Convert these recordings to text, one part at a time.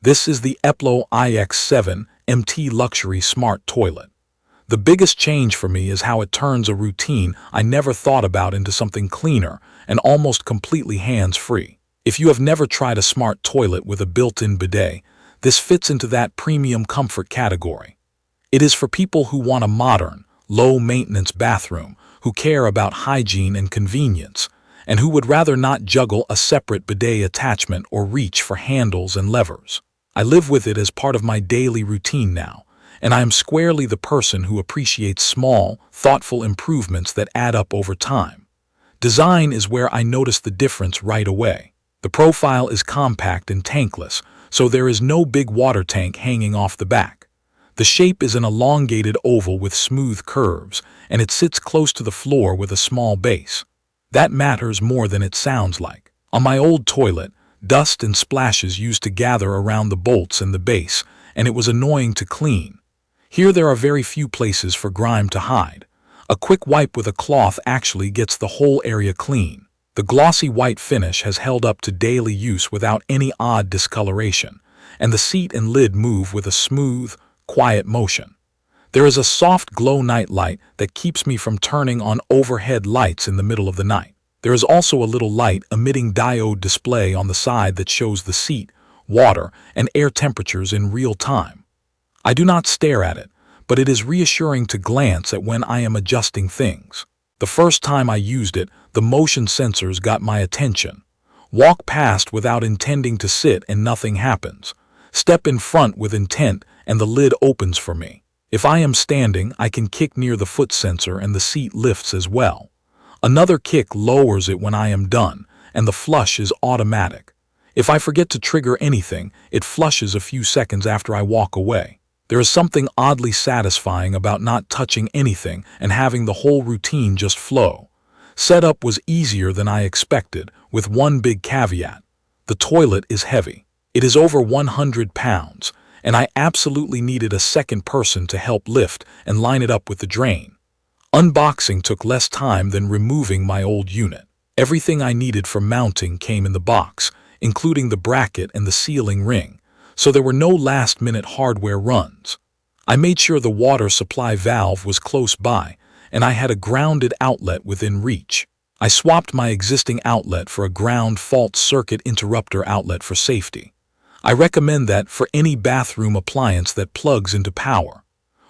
This is the EPLO iX7 MT Luxury Smart Toilet. The biggest change for me is how it turns a routine I never thought about into something cleaner and almost completely hands-free. If you have never tried a smart toilet with a built-in bidet, this fits into that premium comfort category. It is for people who want a modern, low-maintenance bathroom, who care about hygiene and convenience, and who would rather not juggle a separate bidet attachment or reach for handles and levers. I live with it as part of my daily routine now, and I am squarely the person who appreciates small, thoughtful improvements that add up over time. Design is where I notice the difference right away. The profile is compact and tankless, so there is no big water tank hanging off the back. The shape is an elongated oval with smooth curves, and it sits close to the floor with a small base. That matters more than it sounds like. On my old toilet, dust and splashes used to gather around the bolts and the base, and it was annoying to clean. Here there are very few places for grime to hide. A quick wipe with a cloth actually gets the whole area clean. The glossy white finish has held up to daily use without any odd discoloration, and the seat and lid move with a smooth, quiet motion. There is a soft glow night light that keeps me from turning on overhead lights in the middle of the night. There is also a little light emitting diode display on the side that shows the seat, water, and air temperatures in real time. I do not stare at it, but it is reassuring to glance at when I am adjusting things. The first time I used it, the motion sensors got my attention. Walk past without intending to sit and nothing happens. Step in front with intent and the lid opens for me. If I am standing, I can kick near the foot sensor and the seat lifts as well. Another kick lowers it when I am done, and the flush is automatic. If I forget to trigger anything, it flushes a few seconds after I walk away. There is something oddly satisfying about not touching anything and having the whole routine just flow. Setup was easier than I expected, with one big caveat. The toilet is heavy. It is over 100 pounds, and I absolutely needed a second person to help lift and line it up with the drain. Unboxing took less time than removing my old unit. Everything I needed for mounting came in the box, including the bracket and the sealing ring, so there were no last-minute hardware runs. I made sure the water supply valve was close by, and I had a grounded outlet within reach. I swapped my existing outlet for a ground fault circuit interrupter outlet for safety. I recommend that for any bathroom appliance that plugs into power.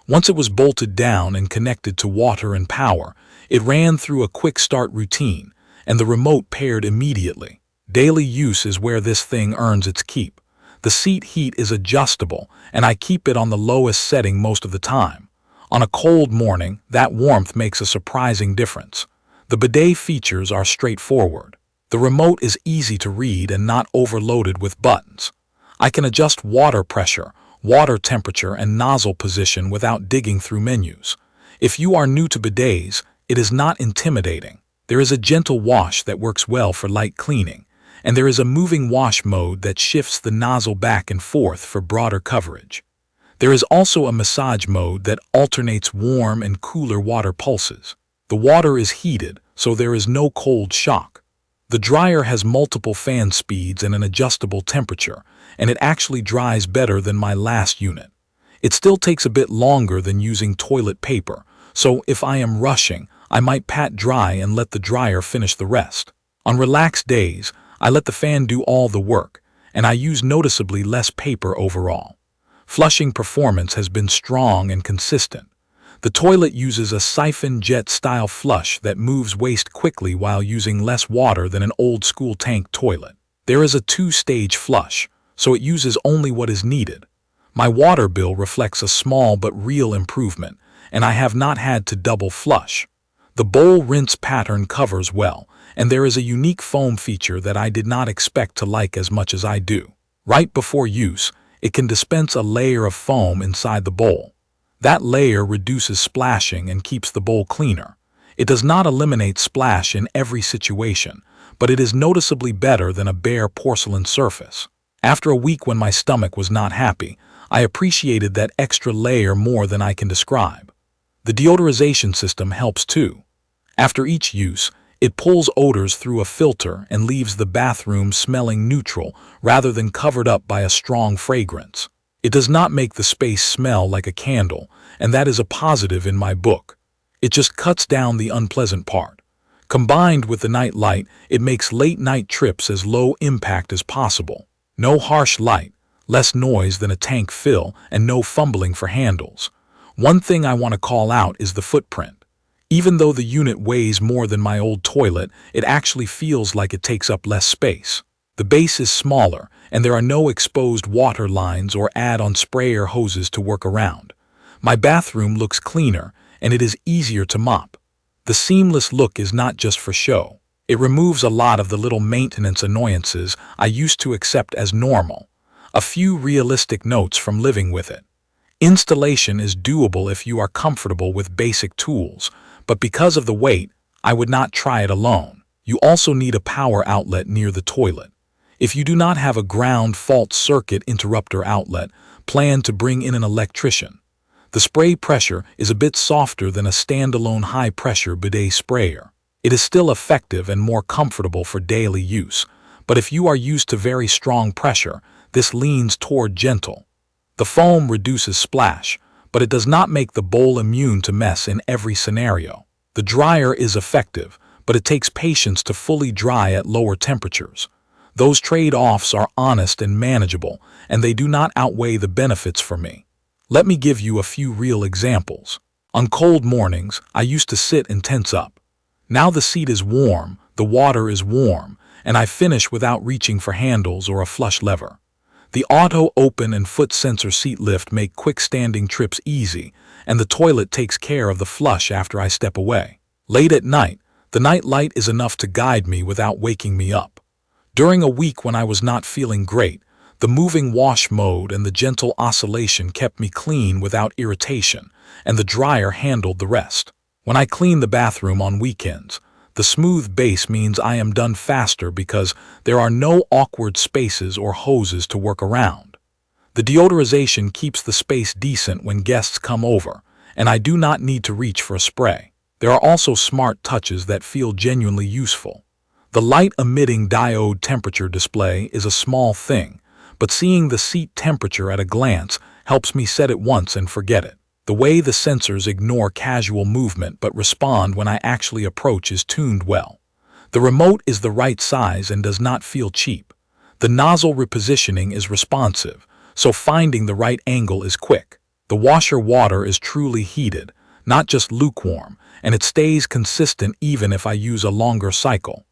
Once it was bolted down and connected to water and power, it ran through a quick start routine, and the remote paired immediately. Daily use is where this thing earns its keep. The seat heat is adjustable, and I keep it on the lowest setting most of the time. On a cold morning, that warmth makes a surprising difference. The bidet features are straightforward. The remote is easy to read and not overloaded with buttons. I can adjust water pressure, water temperature, and nozzle position without digging through menus. If you are new to bidets, it is not intimidating. There is a gentle wash that works well for light cleaning, and there is a moving wash mode that shifts the nozzle back and forth for broader coverage. There is also a massage mode that alternates warm and cooler water pulses. The water is heated, so there is no cold shock. The dryer has multiple fan speeds and an adjustable temperature, and it actually dries better than my last unit. It still takes a bit longer than using toilet paper, so if I am rushing, I might pat dry and let the dryer finish the rest. On relaxed days, I let the fan do all the work, and I use noticeably less paper overall. Flushing performance has been strong and consistent. The toilet uses a siphon jet-style flush that moves waste quickly while using less water than an old-school tank toilet. There is a two-stage flush, so it uses only what is needed. My water bill reflects a small but real improvement, and I have not had to double flush. The bowl rinse pattern covers well, and there is a unique foam feature that I did not expect to like as much as I do. Right before use, it can dispense a layer of foam inside the bowl. That layer reduces splashing and keeps the bowl cleaner. It does not eliminate splash in every situation, but it is noticeably better than a bare porcelain surface. After a week when my stomach was not happy, I appreciated that extra layer more than I can describe. The deodorization system helps too. After each use, It pulls odors through a filter and leaves the bathroom smelling neutral rather than covered up by a strong fragrance. It does not make the space smell like a candle, and that is a positive in my book. It just cuts down the unpleasant part. Combined with the night light, it makes late-night trips as low impact as possible. No harsh light, less noise than a tank fill, and no fumbling for handles. One thing I want to call out is the footprint. Even though the unit weighs more than my old toilet, it actually feels like it takes up less space. The base is smaller, and there are no exposed water lines or add-on sprayer hoses to work around. My bathroom looks cleaner, and it is easier to mop. The seamless look is not just for show. It removes a lot of the little maintenance annoyances I used to accept as normal. A few realistic notes from living with it. Installation is doable if you are comfortable with basic tools, but because of the weight, I would not try it alone. You also need a power outlet near the toilet. If you do not have a ground fault circuit interrupter outlet, plan to bring in an electrician. The spray pressure is a bit softer than a standalone high-pressure bidet sprayer. It is still effective and more comfortable for daily use, but if you are used to very strong pressure, this leans toward gentle. The foam reduces splash, but it does not make the bowl immune to mess in every scenario. The dryer is effective, but it takes patience to fully dry at lower temperatures. Those trade-offs are honest and manageable, and they do not outweigh the benefits for me. Let me give you a few real examples. On cold mornings, I used to sit and tense up. Now the seat is warm, the water is warm, and I finish without reaching for handles or a flush lever. The auto open and foot sensor seat lift make quick standing trips easy, and the toilet takes care of the flush after I step away. Late at night, the night light is enough to guide me without waking me up. During a week when I was not feeling great, the moving wash mode and the gentle oscillation kept me clean without irritation, and the dryer handled the rest. When I clean the bathroom on weekends, the smooth base means I am done faster because there are no awkward spaces or hoses to work around. The deodorization keeps the space decent when guests come over, and I do not need to reach for a spray. There are also smart touches that feel genuinely useful. The light-emitting diode temperature display is a small thing, but seeing the seat temperature at a glance helps me set it once and forget it. The way the sensors ignore casual movement but respond when I actually approach is tuned well. The remote is the right size and does not feel cheap. The nozzle repositioning is responsive, so finding the right angle is quick. The washer water is truly heated, not just lukewarm, and it stays consistent even if I use a longer cycle.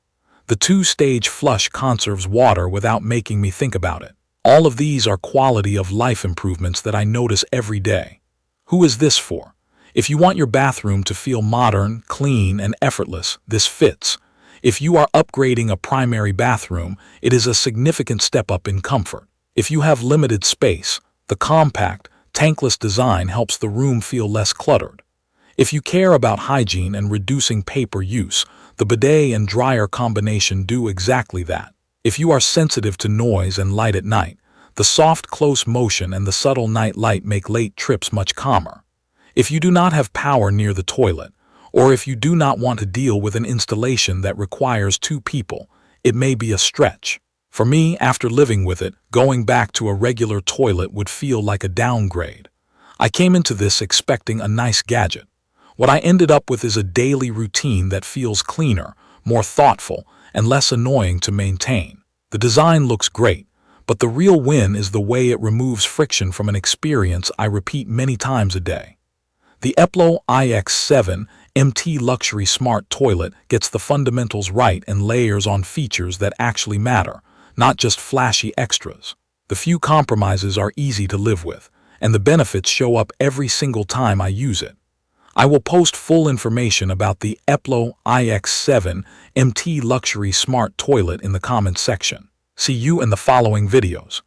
The two-stage flush conserves water without making me think about it. All of these are quality of life improvements that I notice every day. Who is this for? If you want your bathroom to feel modern, clean, and effortless, this fits. If you are upgrading a primary bathroom, it is a significant step up in comfort. If you have limited space, the compact, tankless design helps the room feel less cluttered. If you care about hygiene and reducing paper use, the bidet and dryer combination do exactly that. If you are sensitive to noise and light at night, the soft close motion and the subtle night light make late trips much calmer. If you do not have power near the toilet, or if you do not want to deal with an installation that requires two people, it may be a stretch. For me, after living with it, going back to a regular toilet would feel like a downgrade. I came into this expecting a nice gadget. What I ended up with is a daily routine that feels cleaner, more thoughtful, and less annoying to maintain. The design looks great, but the real win is the way it removes friction from an experience I repeat many times a day. The EPLO iX7 MT Luxury Smart Toilet gets the fundamentals right and layers on features that actually matter, not just flashy extras. The few compromises are easy to live with, and the benefits show up every single time I use it. I will post full information about the EPLO iX7 MT Luxury Smart Toilet in the comments section. See you in the following videos.